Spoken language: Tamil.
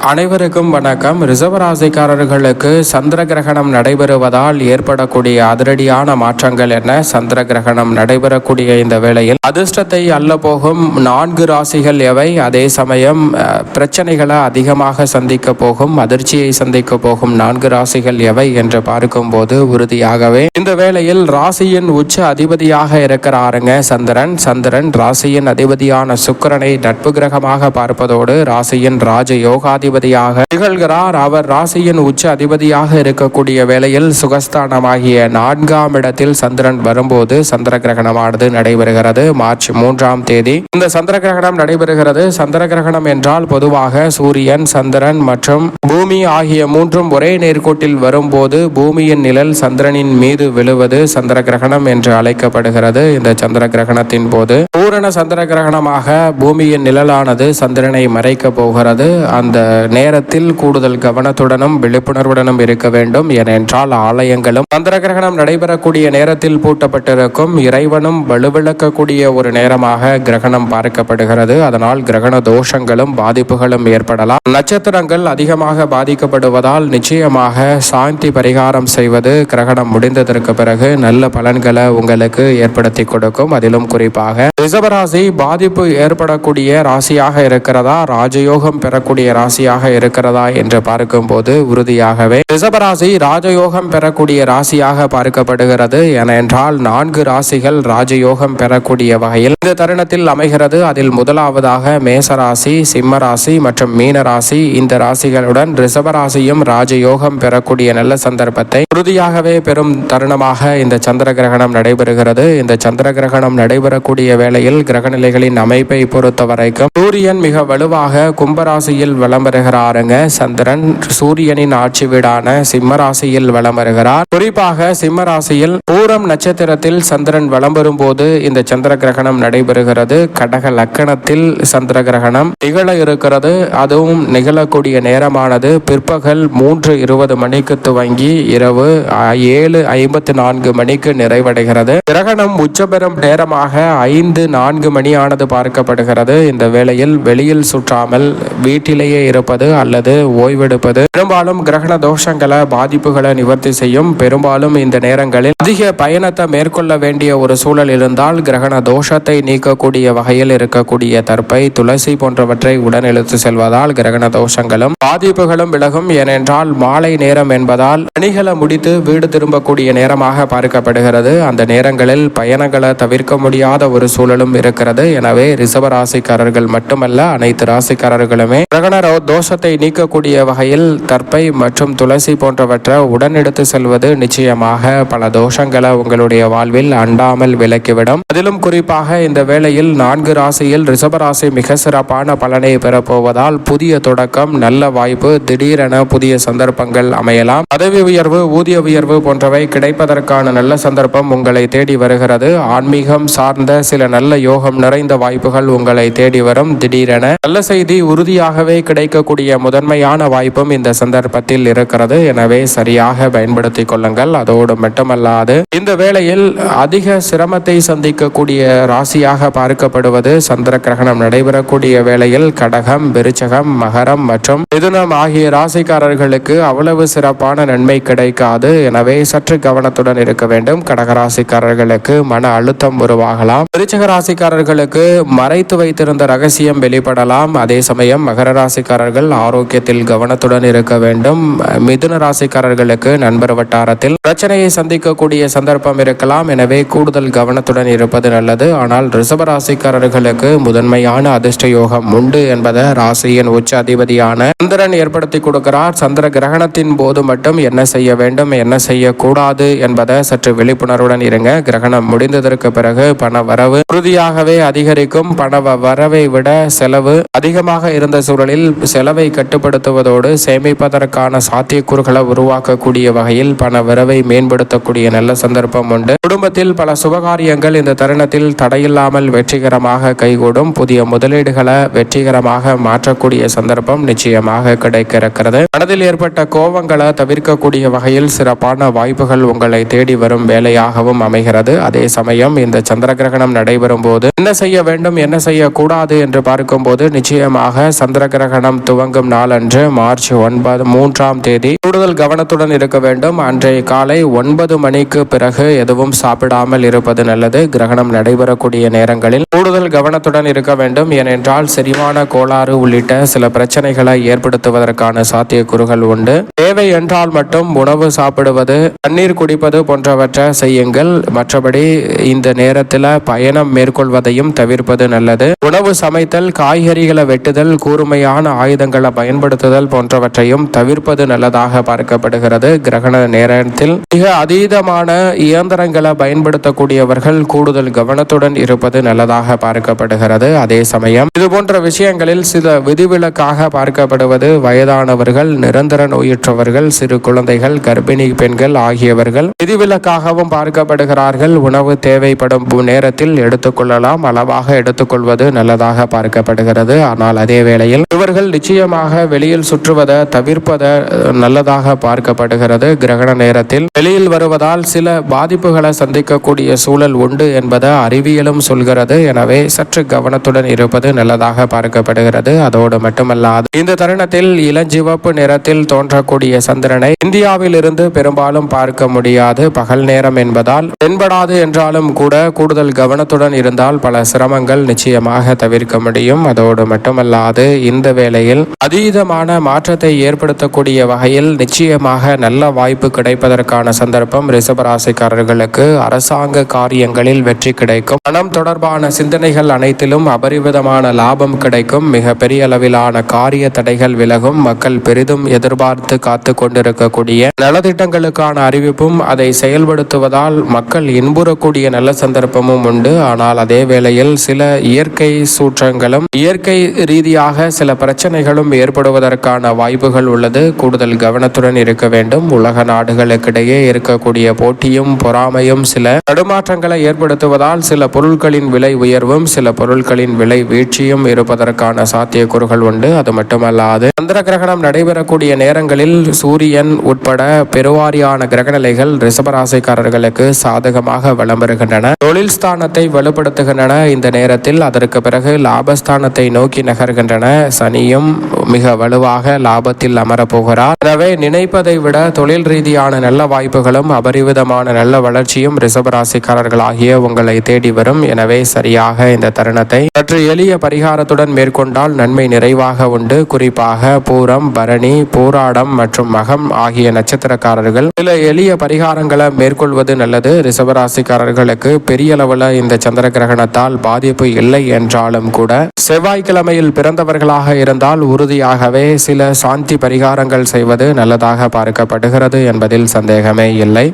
அனைவருக்கும் வணக்கம். ரிஷபராசிக்காரர்களுக்கு சந்திர கிரகணம் நடைபெறுவதால் ஏற்படக்கூடிய அதிரடியான மாற்றங்கள் என்ன? சந்திர கிரகணம் நடைபெறக்கூடிய இந்த வேளையில் அதிர்ஷ்டத்தை அள்ள போகும் 4 ராசிகள் எவை? அதே சமயம் பிரச்சனைகளை அதிகமாக சந்திக்க போகும், அதிர்ச்சியை சந்திக்க போகும் 4 ராசிகள் எவை என்று பார்க்கும்போது உறுதியாகவே இந்த வேளையில் ராசியின் உச்ச அதிபதியாக இருக்கிறாருங்க சந்திரன் ராசியின் அதிபதியான சுக்கிரனை நட்பு கிரகமாக பார்ப்பதோடு ராசியின் ராஜ யோகாதிபதியாக திகழ்கிறார். அவர் ராசியின் உச்ச அதிபதியாக இருக்கக்கூடிய வேளையில் சுகஸ்தானமாகிய 4ஆம் இடத்தில் சந்திரன் வரும்போது சந்திர கிரகணமானது நடைபெறுகிறது. மார்ச் 3ஆம் தேதி இந்த சந்திர கிரகணம் நடைபெறுகிறது. சந்திர கிரகணம் என்றால் பொதுவாக சூரியன், சந்திரன் மற்றும் பூமி ஆகிய மூன்றும் ஒரே நேர்கோட்டில் வரும்போது பூமியின் நிழல் சந்திரனின் மீது விழுவது சந்திர கிரகணம் என்று அழைக்கப்படுகிறது. இந்த சந்திர கிரகணத்தின் போது பூரண சந்திர கிரகணமாக பூமியின் நிழலானது சந்திரனை மறைக்க போகிறது. அந்த நேரத்தில் கூடுதல் கவனத்துடனும் விழிப்புணர்வுடனும் இருக்க வேண்டும். ஏனென்றால் ஆலயங்களும் சந்திர கிரகணம் நடைபெறக்கூடிய நேரத்தில் பூட்டப்பட்டிருக்கும். இறைவனும் வலுவிழக்கக்கூடிய ஒரு நேரமாக கிரகணம் பார்க்கப்படுகிறது. அதனால் கிரகண தோஷங்களும் பாதிப்புகளும் ஏற்படலாம். நட்சத்திரங்கள் அதிகமாக பாதிக்கப்படுவதால் நிச்சயமாக சாந்தி பரிகாரம் செய்வது கிரகணம் முடிந்ததற்கு பிறகு நல்ல பலன்களை உங்களுக்கு ஏற்படுத்தி கொடுக்கும். அதிலும் குறிப்பாக ரிஷபராசி பாதிப்பு ஏற்படக்கூடிய ராசியாக இருக்கிறதா, ராஜயோகம் பெறக்கூடிய ராசியாக இருக்கிறதா என்று பார்க்கும்போது உறுதியாகவே ரிஷபராசி ராஜயோகம் பெறக்கூடிய ராசியாக பார்க்கப்படுகிறது. ஏனென்றால் 4 ராசிகள் ராஜயோகம் பெறக்கூடிய வகையில் இந்த தருணத்தில் அமைகிறது. அதில் முதலாவதாக மேசராசி, சிம்மராசி மற்றும் மீனராசி. இந்த ராசிகளுடன் ரிஷபராசியும் ராஜயோகம் பெறக்கூடிய நல்ல சந்தர்ப்பத்தை உறுதியாகவே பெறும் தருணமாக இந்த சந்திர கிரகணம் நடைபெறுகிறது. இந்த சந்திர கிரகணம் நடைபெறக்கூடிய வேளையில் கிரகநிலைகளின் அமைப்பை பொறுத்த வரைக்கும் சூரியன் மிக வலுவாக கும்பராசியில் வலம் வருகிறாருங்க. சந்திரன் சூரியனின் ஆட்சி வீடான சிம்ம ராசியில் வலம் வருகிறார். குறிப்பாக சிம்ம ராசியில் பூரம் நட்சத்திரத்தில் சந்திரன் வலம் வரும்போது இந்த சந்திர கிரகணம் நடைபெறுகிறது. கடக லக்கணத்தில் சந்திர கிரகணம் நிகழ இருக்கிறது. அதுவும் நிகழக்கூடிய நேரமானது பிற்பகல் 3:20 மணிக்கு துவங்கி இரவு 7:54 மணிக்கு நிறைவடைகிறது. கிரகணம் உச்சபெறும் நேரமாக 5:04 மணியானது பார்க்கப்படுகிறது. இந்த வேளையில் வெளியில் சுற்றாமல் வீட்டிலேயே இருப்பது அல்லது ஓய்வெடுப்பது பெரும்பாலும் கிரகண தோஷங்களை பாதிப்புகளை நிவர்த்தி செய்யும். பெரும்பாலும் இந்த நேரங்களில் அதிக பயணத்தை மேற்கொள்ள வேண்டிய ஒரு சூழல் இருந்தால் கிரகண தோஷத்தை நீக்கக்கூடிய வகையில் இருக்கக்கூடிய தர்ப்பை, துளசி போன்றவற்றை உடன் இழுத்து செல்வதால் கிரகண தோஷங்களும் பாதிப்புகளும் விலகும். ஏனென்றால் மாலை நேரம் என்பதால் பணிகளை முடித்து வீடு திரும்பக்கூடிய நேரமாக பார்க்கப்படுகிறது. அந்த நேரங்களில் பயணங்களை தவிர்க்க முடியாத ஒரு சூழலும் இருக்கிறது. எனவே ரிஷபராசிக்காரர்கள் மட்டுமல்ல, அனைத்து ராசிக்காரர்களுமே கிரகண தோஷத்தை நீக்கக்கூடிய வகையில் தர்ப்பை மற்றும் துளசி போன்றவற்றை உடன் எடுத்து செல்வது நிச்சயமாக பல தோஷங்களை உங்களுடைய வாழ்வில் அண்டாமல் விலக்கிவிடும். அதிலும் குறிப்பாக இந்த வேளையில் 4 ராசியில் ரிஷபராசி மிக சிறப்பான பலனை பெறப்போவதால் புதிய தொடக்கம், நல்ல வாய்ப்பு, திடீரென புதிய சந்தர்ப்பங்கள் அமையலாம். பதவி உயர்வு, ஊதிய உயர்வு போன்றவை கிடைப்பதற்கான நல்ல சந்தர்ப்பம் உங்களை தேடி வருகிறது. ஆன்மீகம் சார்ந்த சில நல்ல யோகம் நிறைந்த வாய்ப்புகள் உங்களை தேடி வரும். திடீரென நல்ல செய்தி உறுதியாகவே கிடைக்கக்கூடிய முதன்மையான வாய்ப்பும் இந்த சந்தர்ப்பத்தில் இருக்கிறது. எனவே சரியாக பயன்படுத்திக் கொள்ளுங்கள். அதோடு மட்டுமல்லாது இந்த வேளையில் அதிக சிரமத்தை சந்திக்கக்கூடிய ராசியாக பார்க்கப்படுவது சந்திர கிரகணம் நடைபெறக்கூடிய வேளையில் கடகம், விருச்சகம், மகரம் மற்றும் மிதுனம் ஆகிய ராசிக்காரர்களுக்கு அவ்வளவு சிறப்பான நன்மை கிடைக்காது. எனவே சற்று கவனத்துடன் இருக்க வேண்டும். கடகராசிக்காரர்களுக்கு மன அழுத்தம் உருவாகலாம். விருச்சக ராசிக்காரர்களுக்கு மறைத்து வைத்திருந்த ரகசியம் வெளிப்படலாம். அதே சமயம் மகர ராசிக்காரர்கள் ஆரோக்கியத்தில் கவனத்துடன் இருக்க வேண்டும். மிதுன ராசிக்காரர்களுக்கு நண்பர் வட்டாரத்தில் பிரச்சனையை சந்திக்கக்கூடிய சந்தர்ப்பம் இருக்கலாம். எனவே கூடுதல் கவனத்துடன் இருப்பது நல்லது. ஆனால் ரிஷப ராசிக்காரர்களுக்கு முதன்மையான அதிர்ஷ்ட யோகம் உண்டு என்பதை ராசியின் உச்ச அதிபதியான சந்திரன் ஏற்படுத்தி கொடுக்கிறார். சந்திர கிரகணத்தின் போது மட்டும் என்ன செய்ய வேண்டும், என்ன செய்யக்கூடாது என்பதை சற்று விழிப்புணர்வுடன் இருங்க. கிரகணம் முடிந்ததற்கு பிறகு பண வரவு உறுதியாகவே அதிகரிக்கும். பண வரவை விட செலவு அதிகமாக இருந்த சூழலில் செலவை கட்டுப்படுத்துவதோடு சேமிப்பதற்கான சாத்தியக்கூறுகளை உருவாக்கக்கூடிய வகையில் பண வரவை மேம்படுத்தக்கூடிய நல்ல சந்தர்ப்பம் உண்டு. குடும்பத்தில் பல சுபகாரியங்கள் இந்த தருணத்தில் தடையில்லாமல் வெற்றிகரமாக கைகூடும். புதிய முதலீடுகளை வெற்றிகரமாக மாற்றக்கூடிய சந்தர்ப்பம் நிச்சயமாக கிடைக்க இருக்கிறது. மனதில் ஏற்பட்ட கோபங்களை தவிர்க்கக்கூடிய வகையில் சிறப்பான வாய்ப்புகள் உங்களை தேடி வரும் வேலையாகவும் அமைகிறது. அதே சமயம் இந்த சந்திர கிரகணம் நடைபெறும் போது என்ன செய்ய வேண்டும், என்ன செய்யக்கூடாது என்று பார்க்கும்போது நிச்சயமாக சந்திர கிரகணம் துவங்கும் நாள் அன்று மார்ச் 3ஆம் தேதி கூடுதல் கவனத்துடன் இருக்க வேண்டும். அன்றைய காலை 9 மணிக்கு பிறகு எதுவும் சாப்பிடாமல் இருப்பது நல்லது. கிரகணம் நடைபெறக்கூடிய நேரங்களில் கூடுதல் கவனத்துடன் இருக்க வேண்டும். ஏனென்றால் செரிமான கோளாறு உள்ளிட்ட சில பிரச்சனைகளை ஏற்படுத்துவதற்கான சாத்தியக்கூறுகள் உண்டு. தேவை என்றால் மட்டும் உணவு சாப்பிடுவது, தண்ணீர் குடிப்பது போன்றவற்றை செய்யுங்கள். மற்றபடி இந்த நேரத்தில் பயணம் மேற்கொள்வதையும் தவிர்ப்பது நல்லது. உணவு சமைத்தல், காய்கறிகளை வெட்டுதல், கூர்மையான ஆயுதங்களை பயன்படுத்துதல் போன்றவற்றையும் தவிர்ப்பது நல்லதாக பார்க்கப்படுகிறது. கிரகண நேரத்தில் மிக அதீதமான இயந்திரங்களை பயன்படுத்தக்கூடியவர்கள் கூடுதல் கவனத்துடன் இருப்பது நல்லதாக பார்க்கப்படுகிறது. அதே சமயம் இது போன்ற விஷயங்களில் சில விதிவிலக்காக பார்க்கப்படுவது வயதானவர்கள், நிரந்தர நோயுற்றவர்கள், சிறு குழந்தைகள், கர்ப்பிணி பெண்கள் ஆகியவர்கள் விதிவிலக்காகவும் பார்க்கப்படுகிறார்கள். உணவு தேவைப்படும் நேரத்தில் எடுத்துக்கொள்ளலாம், அளவாக எடுத்துக்கொள்வது நல்லதாக பார்க்கப்படுகிறது. ஆனால் அதே வேளையில் இவர்கள் நிச்சயமாக வெளியில் சுற்றுவதை தவிர்ப்பதை நல்லதாக பார்க்கப்படுகிறது. கிரகண நேரத்தில் வெளியில் வருவதால் சில பாதிப்புகளை சந்திக்கக்கூடிய சூழல் உண்டு என்பதை அறிவியலும் சொல்கிறது. எனவே சற்று கவனத்துடன் இருப்பது நல்லதாக பார்க்கப்படுகிறது. அதோடு மட்டுமல்லாது இந்த தருணத்தில் இளஞ்சிவப்பு நிறத்தில் தோன்றக்கூடிய சந்திரனை இந்தியாவில் இருந்து பெரும்பாலும் பார்க்க முடியாது. பகல் நேரம் என்பதால் தென்படாது என்றாலும் கூட கூடுதல் கவனத்துடன் இருந்தால் பல சிரமங்கள் நிச்சயமாக தவிர்க்க முடியும். அதோடு மட்டுமல்லாது இந்த வேளையில் அதீதமான மாற்றத்தை ஏற்படுத்தக்கூடிய வகையில் நிச்சயமாக நல்ல வாய்ப்பு கிடைப்பதற்கான சந்தர்ப்பம் ரிஷபராசிக்காரர்களுக்கு. அரசாங்க காரியங்களில் வெற்றி கிடைக்கும். பணம் தொடர்பான சிந்தனைகள் அனைத்திலும் அபரிவிதமான லாபம் கிடைக்கும். மிக பெரிய அளவிலான காரிய தடைகள் விலகும். மக்கள் பெரிதும் எதிர்பார்த்து காத்து கொண்டிருக்கக்கூடிய நலத்திட்டங்களுக்கான அறிவிப்பும் அதை செயல்படுத்துவதால் மக்கள் இன்புறக்கூடிய நல்ல சந்தர்ப்பமும் உண்டு. ஆனால் அதே வேளையில் சில இயற்கை சூற்றங்களும் இயற்கை ரீதியாக சில பிரச்சனைகளும் ஏற்படுவதற்கான வாய்ப்புகள் உள்ளது. கூடுதல் கவனத்துடன் இருக்க வேண்டும். உலக நாடுகளுக்கிடையே இருக்கக்கூடிய போட்டியும் பொறாமையும் சில தடுமாற்றங்களை ஏற்படுத்துவதால் சில பொருட்களின் விலை உயர்வும் சில பொருட்களின் விலை வீழ்ச்சியும் இருப்பதற்கான சாத்தியக்கூறுகள் உண்டு. அது மட்டுமல்லாது சந்திர கிரகணம் நடைபெறக்கூடிய நேரங்களில் சூரியன் உட்பட பெருவாரியான கிரகநிலைகள் ரிஷபராசிக்காரர்களுக்கு சாதகமாக வலம் வருகின்றன. தொழில் ஸ்தானத்தை வலுப்படுத்துகின்றன. இந்த நேரத்தில் அதற்கு பிறகு லாபஸ்தானத்தை நோக்கி நகர்கின்றன. சனியும் மிக வலுவாக லாபத்தில் அமரப்போகிறார். எனவே நினைப்பதை விட தொழில் ரீதியான நல்ல வாய்ப்புகளும் அபரிவிதமான நல்ல வளர்ச்சியும் ரிஷபராசிக்காரர்களாகிய உங்களை தேடி வரும். எனவே சரியாக இந்த தருணத்தை சற்று எளிய பரிகாரத்துடன் மேற்கொண்டால் நன்மை நிறைவாக உண்டு. குறிப்பாக பூரம், பரணி, பூராடம் மற்றும் மகம் ஆகிய நட்சத்திரக்காரர்கள் சில எளிய பரிகாரங்களை மேற்கொள்வது நல்லது. ரிஷபராசிக்காரர்களுக்கு பெரிய அளவில் இந்த சந்திர கிரகணத்தால் பாதிப்பு இல்லை என்றாலும் கூட செவ்வாய்க்கிழமையில் பிறந்தவர்களாக இருந்தால் உறுதியாகவே சில சாந்தி பரிகாரங்கள் செய்வது நல்லதாக பார்க்கப்படுகிறது என்பதில் சந்தேகமே இல்லை.